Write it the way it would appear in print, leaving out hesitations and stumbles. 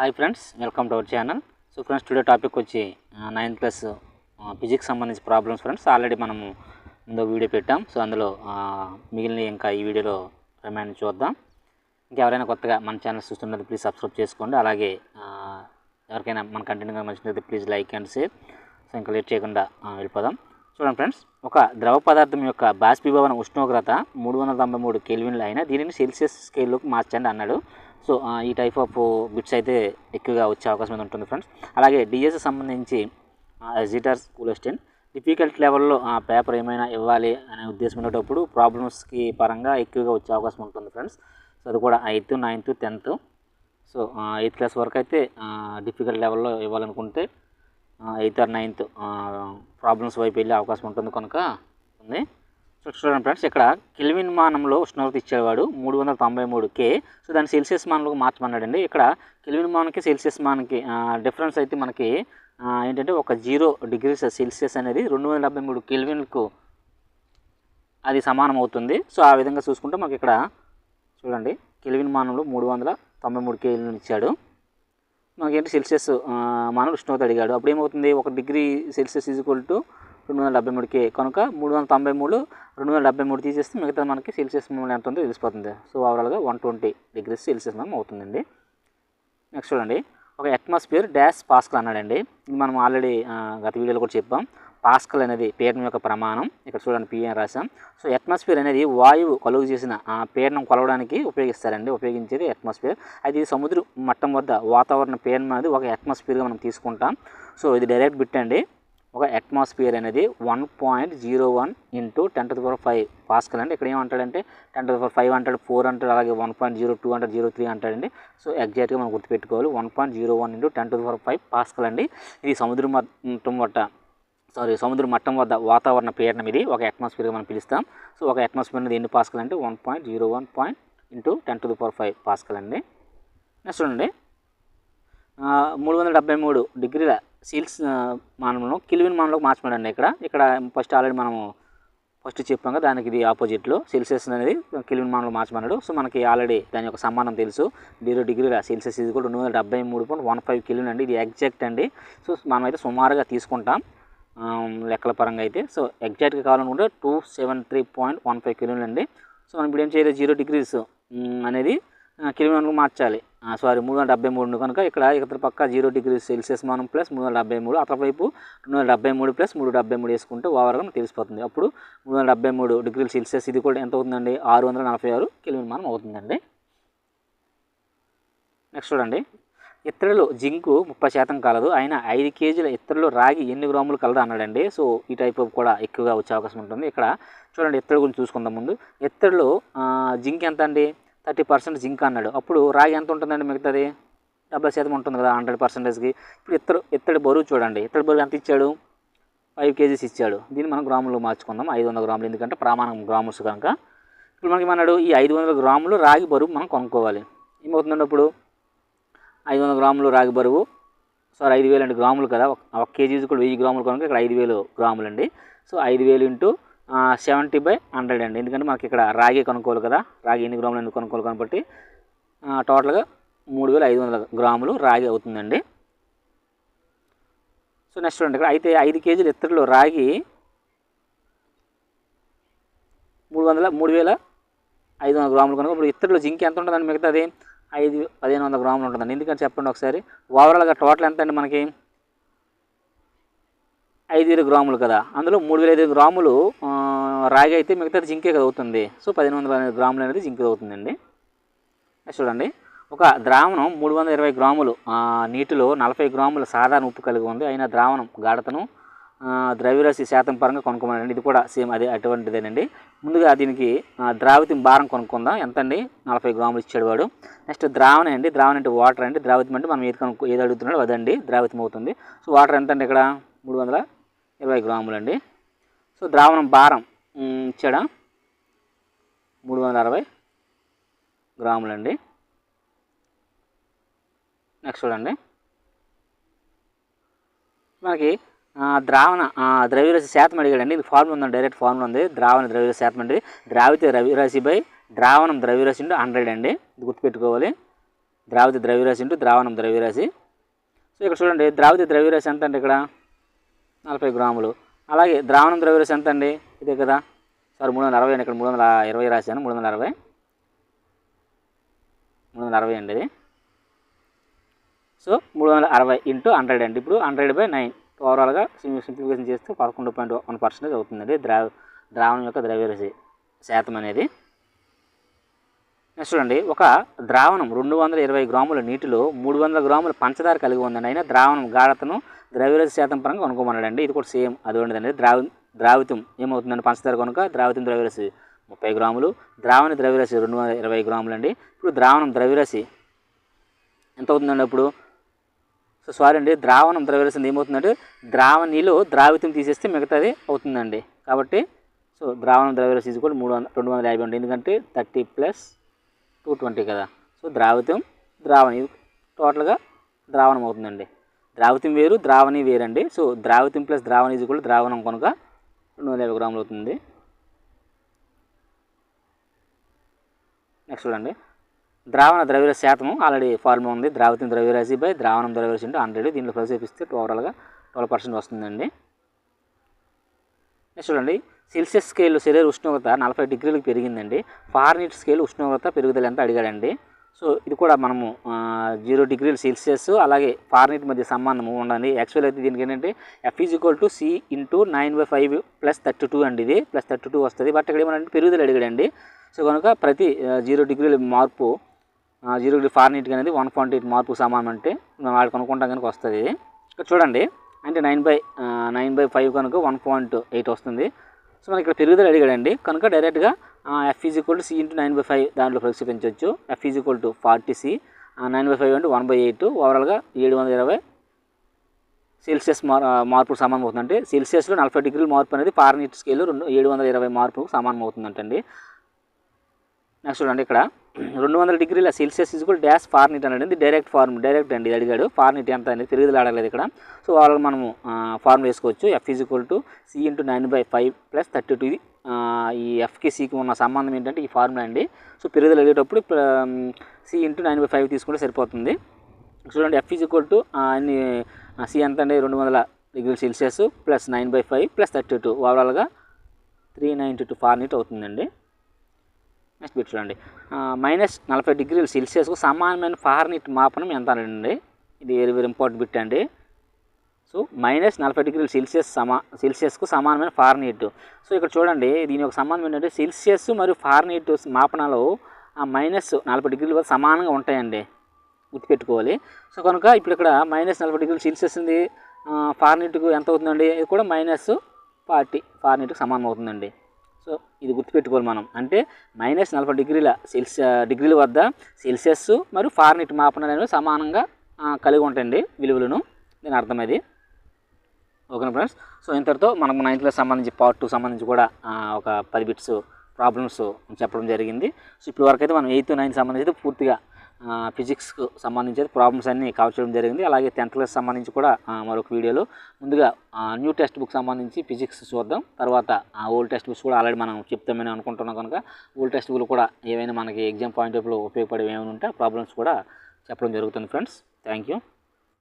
Hi friends, welcome to our channel. So friends, today topic వచ్చి 9th class physics సంబంధించి problems friends. Already మనము ముందు video పెట్టాం. So అందులో మిగిలిన ఇంకా ఈ వీడియోలో రిమైండ్ చూద్దాం. ఇంకెవరైనా కొత్తగా మన ఛానల్ చూస్తున్నది ప్లీజ్ సబ్స్క్రైబ్ చేసుకోండి. అలాగే ఎవరికైనా మన కంటెంట్ నచ్చినట్లయితే please like and share. So ఇంకా లేట్ చేయకుండా వెళ్ళిపోదాం. చూడండి ఫ్రెండ్స్, ఒక ద్రవ పదార్థం యొక్క బాష్పీభవన ఉష్ణోగ్రత 393 కెల్విన్లు అయినా దీనిని సెల్సియస్ స్కేల్లోకి మార్చండి అన్నాడు. సో ఈ టైప్ ఆఫ్ బిట్స్ అయితే ఎక్కువగా వచ్చే అవకాశం అయితే ఉంటుంది ఫ్రెండ్స్. అలాగే డిఎస్ సంబంధించి ఎజిటర్స్ కూలెస్టిన్ డిఫికల్ట్ లెవెల్లో పేపర్ ఏమైనా ఇవ్వాలి అనే ఉద్దేశం ఉండేటప్పుడు ప్రాబ్లమ్స్కి పరంగా ఎక్కువగా వచ్చే అవకాశం ఉంటుంది ఫ్రెండ్స్. సో అది కూడా 8th, 9th, 10th. So 8th class వరకు అయితే డిఫికల్ట్ లెవెల్లో ఇవ్వాలనుకుంటే 8th or 9th ప్రాబ్లమ్స్ వైపు వెళ్ళే అవకాశం ఉంటుంది కనుక ఉంది. సో చూడండి ఫ్రెండ్స్, ఇక్కడ కెల్విన్ మానంలో ఉష్ణోగ్రత ఇచ్చేవాడు 393K. సో దాన్ని సెల్సియస్ మానంలోకి మార్చమన్నాడండి. ఇక్కడ కెల్విన్ మానంకి సెల్సియస్ మానంకి డిఫరెన్స్ అయితే మనకి ఏంటంటే ఒక 0 degrees సెల్సియస్ అనేది 273 కెల్విన్కు అది సమానం అవుతుంది. సో ఆ విధంగా చూసుకుంటే మనకి ఇక్కడ చూడండి, కెల్విన్ మానంలో 393 కెల్విన్ ఇచ్చాడు. మనకేంటి సెల్సియస్ మానం ఉష్ణోగ్రత అడిగాడు. అప్పుడు ఏమవుతుంది, 1 degree Celsius equal to 273K కనుక 393 273 తీసేస్తే మిగతా మనకి సెల్సియస్ మానం ఎంత ఉందో తెలిసిపోతుంది. సో ఓవరాల్గా 120 degrees సెల్సియస్ మానం అవుతుందండి. నెక్స్ట్ చూడండి, ఒక అట్మాస్ఫియర్ డాష్ పాస్కల్ అన్నాడండి. ఇది మనం ఆల్రెడీ గత వీడియోలో కూడా చెప్పాం. పాస్కల్ అనేది పీడనం యొక్క ప్రమాణం. ఇక్కడ చూడండి పి అని రాసాం. సో అట్మాస్ఫియర్ అనేది వాయువు కలుగు చేసిన పీడనం కొలవడానికి ఉపయోగించేది అట్మాస్ఫియర్. అది సముద్ర మట్టం వద్ద వాతావరణ పీడనం అనేది ఒక అట్మాస్ఫియర్గా మనం తీసుకుంటాం. సో ఇది డైరెక్ట్ బిట్ అండి. ఒక అట్మాస్ఫియర్ అనేది 1.01 × 10⁵ పాస్కల్ అండి. ఇక్కడ ఏమంటాడంటే 10⁵ అంటాడు, 4 అంటాడు, అలాగే 1.02 అంటాడు, 03 అంటాడండి. సో ఎగ్జాక్ట్గా మనం గుర్తుపెట్టుకోవాలి. 1.01 × 10⁵ పాస్కల్ అండి. ఇది సముద్ర మట్టం వద్ద వాతావరణ పీడనం. ఇది ఒక అట్మాస్ఫియర్గా మనం పిలుస్తాం. సో ఒక అట్మాస్ఫియర్ అనేది ఎన్ని పాస్కల్ అంటే 1.01 × 10⁵ పాస్కల్ అండి. నెక్స్ట్ చూడండి, 373 డిగ్రీల సెల్సియస్ మానంలో కెల్విన్ మానంలోకి మార్చమడండి. ఇక్కడ ఫస్ట్ ఆల్రెడీ మనము చెప్పాం కదా, దానికి ఇది ఆపోజిట్లో సెల్సియస్ అనేది కెల్విన్ మానంలో మార్చమన్నాడు. సో మనకి ఆల్రెడీ దాని యొక్క సంబంధం తెలుసు. 0 degrees సెల్సియస్ ఇది కూడా 273.15 కెల్విన్ అండి. ఇది ఎగ్జాక్ట్ అండి. సో మనం అయితే సుమారుగా తీసుకుంటాం లెక్కల పరంగా అయితే. సో ఎగ్జాక్ట్గా కావాలనుకుంటే 273.15 కెల్విన్ అండి. సో మనం ఇప్పుడు ఏం చేయాలి, 0 degrees అనేది కెల్విన్కు మార్చాలి. 373 కనుక ఇక్కడ పక్క 0 degrees సెల్సియస్ మానం ప్లస్ 373, అతల వైపు 273 ప్లస్ 373 వేసుకుంటే ఓవర్గా మనకు తెలిసిపోతుంది. అప్పుడు 373 degrees సెల్సియస్ ఇది కూడా ఎంత అవుతుందండి, 646 కెల్విన్ మానం అవుతుందండి. నెక్స్ట్ చూడండి, ఇత్తడిలో జింకు 30% కలదు, అయినా 5 kgల ఇత్తడిలో రాగి ఎన్ని గ్రాములు కలదు అన్నాడండి. సో ఈ టైప్ కూడా ఎక్కువగా వచ్చే అవకాశం ఉంటుంది. ఇక్కడ చూడండి, ఇత్తడి గురించి చూసుకుందాం ముందు. ఇత్తడిలో జింక్ ఎంత అండి, 30% జింక్ అన్నాడు. అప్పుడు రాగి ఎంత ఉంటుందండి, మిగతాది 70% ఉంటుంది కదా 100%కి. ఇప్పుడు ఇత్తడి బరువు చూడండి, ఇత్తడి బరువు ఎంత ఇచ్చాడు, 5 kgs ఇచ్చాడు. దీన్ని మనం గ్రాములు మార్చుకుందాం, 500 గ్రాములు, ఎందుకంటే ప్రమాణం గ్రాముస్ కనుక. ఇప్పుడు మనకి ఏమన్నాడు, ఈ 500 గ్రాములు రాగి బరువు మనం కొనుక్కోవాలి. ఏమవుతుందండి, అప్పుడు 500 గ్రాములు రాగి బరువు 5000 అండి, గ్రాములు కదా. 1 kg కూడా 1000 గ్రాములు కనుక ఇక్కడ 5000 గ్రాములు అండి. సో 5000 × 70/100 అండి. ఎందుకంటే మనకి ఇక్కడ రాగి కొనుక్కోవాలి కదా, రాగి ఎన్ని గ్రాములు ఎందుకు కొనుక్కోవాలి కాబట్టి టోటల్గా 3500 గ్రాములు రాగి అవుతుందండి. సో నెక్స్ట్ చూడండి, ఇక్కడ అయితే 5 kgల ఇత్తడిలో రాగి 3500 గ్రాములు కనుక ఇప్పుడు ఇత్తడిలో జింక్ ఎంత ఉంటుందండి, మిగతాది 1500 గ్రాములు ఉంటుందండి. ఎందుకంటే చెప్పండి ఒకసారి, ఓవరాల్గా టోటల్ ఎంత అండి మనకి 5000 గ్రాములు కదా. అందులో 3500 గ్రాములు రాగి అయితే మిగతాది జింకే కదా అవుతుంది. సో 1500 గ్రాములు అనేది జింక్ అవుతుందండి. చూడండి, ఒక ద్రావణం 320 గ్రాములు నీటిలో 40 గ్రాముల సాధారణ ఉప్పు కలిగి ఉంది. అయినా ద్రావణం గాఢతను ద్రవ్యరాశి శాతం పరంగా కొనుక్కోమనండి. ఇది కూడా సేమ్ అటువంటిదేనండి. ముందుగా దీనికి ద్రావితం భారం కొనుక్కుందాం. ఎంత అండి, 40 గ్రాములు ఇచ్చాడు వాడు. నెక్స్ట్ ద్రావణం అండి, ద్రావణం అంటే వాటర్ అండి. ద్రావితం అంటే మనం ఏది అడుగుతున్నాడో అదండి ద్రావితం అవుతుంది. సో వాటర్ ఎంత అండి, ఇక్కడ 320 గ్రాములు అండి. సో ద్రావణం భారం ఇచ్చాడా, 360 గ్రాములు అండి. నెక్స్ట్ చూడండి, మనకి ద్రవ్యరాశి శాతం అడిగాడండి. ఇది ఫార్ములా ఉందండి, డైరెక్ట్ ఫార్ములా ఉంది. ద్రవ్యరాశి శాతం అండి, ద్రావిత ద్రవ్యరాశి బై ద్రావణం ద్రవ్యరాశి 100 అండి. ఇది గుర్తుపెట్టుకోవాలి. ద్రావిత ద్రవ్యరాశి ఇంటూ ద్రావణం ద్రవ్యరాశి. సో ఇక్కడ చూడండి ద్రావిత ద్రవ్యరాశి ఎంత అండి, ఇక్కడ 40 గ్రాములు. అలాగే ద్రావణం ద్రవ్యరాశి ఎంత అండి, ఇదే కదా, సారీ 360 అండి, ఇక్కడ 320 రాశాను, 360 అండి ఇది. సో 360 ఇంటూ 100 అండి. ఇప్పుడు 100/9 ఓవరాల్గా సింప్లిఫికేషన్ చేస్తే 11.1% అవుతుందండి ద్రావణం యొక్క ద్రవ్యరాశి శాతం అనేది. నెక్స్ట్ చూడండి, ఒక ద్రావణం 220 గ్రాముల నీటిలో 300 గ్రాముల పంచదార కలిగి ఉందండి. అయినా ద్రావణం గాఢతను ద్రవ్యరాశి శాతం పరంగా కనుక్కోమన్నాడండి. ఇది కూడా సేమ్ అది ఉండదండి. ద్రావితం ఏమవుతుందండి, పంచదార కనుక ద్రావితం ద్రవ్యరాశి 30 గ్రాములు, ద్రావణ ద్రవ్యరాశి 220 గ్రాములు అండి. ఇప్పుడు ద్రావణం ద్రవ్యరాశి ఎంత అవుతుందండి అప్పుడు, సో సారీ అండి, ద్రావణం ద్రవ్యరాశి ఏమవుతుందంటే నీళ్ళు ద్రావితం తీసేస్తే మిగతాది అవుతుందండి. కాబట్టి సో ద్రావణం ద్రవ్యరాశి కూడా 250 ఉంటుంది, ఎందుకంటే 30 + 220 కదా. సో ద్రావితం ద్రావణి ఇది టోటల్గా ద్రావణం అవుతుందండి. ద్రావితం వేరు ద్రావణి వేరండి. సో ద్రావితం + ద్రావణి కూడా ద్రావణం కనుక 250 గ్రాములు అవుతుంది. నెక్స్ట్ చూడండి, ద్రావణ ద్రవ్యరాశి శాతం ఆల్రెడీ ఫార్ములా ఉంది, ద్రావితం ద్రవ్యరాశి బై ద్రావణం ద్రవ్యరాశి ఇంటూ 100. దీంట్లో ప్రతిక్షేపిస్తే ఓవరాల్గా 12% వస్తుందండి. నెక్స్ట్ చూడండి, సెల్సియస్ స్కేల్ శరీర ఉష్ణోగ్రత 40 డిగ్రీలకు పెరిగిందండి. ఫారెన్హీట్ స్కేల్ ఉష్ణోగ్రత పెరుగుదల ఎంత అడిగాడండి. సో ఇది కూడా మనము 0 డిగ్రీల సెల్సియస్ అలాగే ఫారెన్హీట్ మధ్య సంబంధం ఉండండి. యాక్చువల్ అయితే దీనికి ఏంటంటే F = C × 9/5 + 32 అండి, ఇది +32 వస్తుంది. బట్ ఇక్కడ ఏమంటే పెరుగుదల అడిగాడండి. సో కనుక ప్రతి 0 డిగ్రీల మార్పు 0 డిగ్రీ ఫారెన్హీట్ అనేది 1.8 మార్పుకు సమానం అంటే మనం వాడికి అనుకుంటాం కనుక వస్తుంది. ఇది ఇక్కడ చూడండి, అంటే 9/5 కనుక 1.8 వస్తుంది. సో మనకి ఇక్కడ పెరుగుదల అడిగాడండి కనుక డైరెక్ట్గా F = C × 9/5 దాంట్లో ప్రతిక్షేపించవచ్చు. F = 40C, 9/5 అంటే 1/8, ఓవరాల్గా 720 సెల్సియస్ మార్పుకు సమానం అవుతుందంటే సెల్సియస్లో 40 డిగ్రీల మార్పు అనేది ఫారెన్హీట్ స్కేల్లో 720 మార్పుకు సమానం అవుతుందంటండి. నెక్స్ట్ చూడండి, ఇక్కడ 200 డిగ్రీల సెల్సియస్ డాష్ ఫారెన్హీట్ అనేది డైరెక్ట్ అండి, ఇది అడిగాడు. ఫారెన్హీట్ ఎంత అనేది పెరుగుదల అడగలేదు ఇక్కడ. సో వాళ్ళు మనము ఫార్ములా వేసుకోవచ్చు. F = C × 9/5 + 32. ఈ Fకి Cకి ఉన్న సంబంధం ఏంటంటే ఈ ఫార్ములా అండి. సో పెరుగుదల అడిగేటప్పుడు C × 9/5 తీసుకుంటే సరిపోతుంది. చూడండి, F = C ఎంత అండి, 200 డిగ్రీల సెల్సియస్ + 9/5 + 32 ఓవరాల్గా 392 ఫారెన్హీట్ అవుతుందండి. నెక్స్ట్ బిట్ చూడండి, -40 డిగ్రీల సెల్సియస్కు సమానమైన ఫారెన్హీట్ మాపనం ఎంత అండి. ఇది వెరీ ఇంపార్టెంట్ బిట్ అండి. సో -40 డిగ్రీల సెల్సియస్కు సమానమైన ఫారెన్హీట్. సో ఇక్కడ చూడండి, దీని యొక్క సంబంధం ఏంటంటే సెల్సియస్ మరియు ఫారెన్హీట్ మాపనాలు -40 డిగ్రీల వరకు సమానంగా ఉంటాయండి, గుర్తుపెట్టుకోవాలి. సో కనుక ఇప్పుడు ఇక్కడ -40 డిగ్రీల సెల్సియస్ ఉంది, ఫారెన్హీట్కు ఎంత అవుతుందండి, ఇది కూడా -40 ఫారెన్హీట్కి సమానం అవుతుందండి. సో ఇది గుర్తుపెట్టుకోవాలి మనం, అంటే -40 డిగ్రీల వద్ద సెల్సియస్ మరియు ఫారెన్హీట్ మాపనాలు అనేవి సమానంగా కలిగి ఉంటాయండి విలువలను, దీని అర్థం అది. ఓకేనా ఫ్రెండ్స్. సో ఇంతటితో మనకు 9th క్లాస్ సంబంధించి పార్ట్ 2 సంబంధించి కూడా ఒక 10 బిట్స్ ప్రాబ్లమ్స్ చెప్పడం జరిగింది. సో ఇప్పుడు వరకు అయితే మనం 8th 9th సంబంధించి పూర్తిగా ఫిజిక్స్కు సంబంధించి ప్రాబ్లమ్స్ అన్నీ కవర్ చేయడం జరిగింది. అలాగే 10th క్లాస్ సంబంధించి కూడా మరొక వీడియోలో ముందుగా న్యూ టెక్స్ట్ బుక్ సంబంధించి ఫిజిక్స్ చూద్దాం. తర్వాత ఓల్డ్ టెక్స్ట్ బుక్స్ కూడా ఆల్రెడీ మనం చెప్తామని అనుకుంటున్నాం కనుక ఓల్డ్ టెక్స్ట్ బుక్లు కూడా ఏవైనా మనకి ఎగ్జామ్ పాయింట్ ఆఫ్ వ్యూ ఉపయోగపడేవి ఏమైనా ఉంటే ప్రాబ్లమ్స్ కూడా చెప్పడం జరుగుతుంది ఫ్రెండ్స్. Thank you.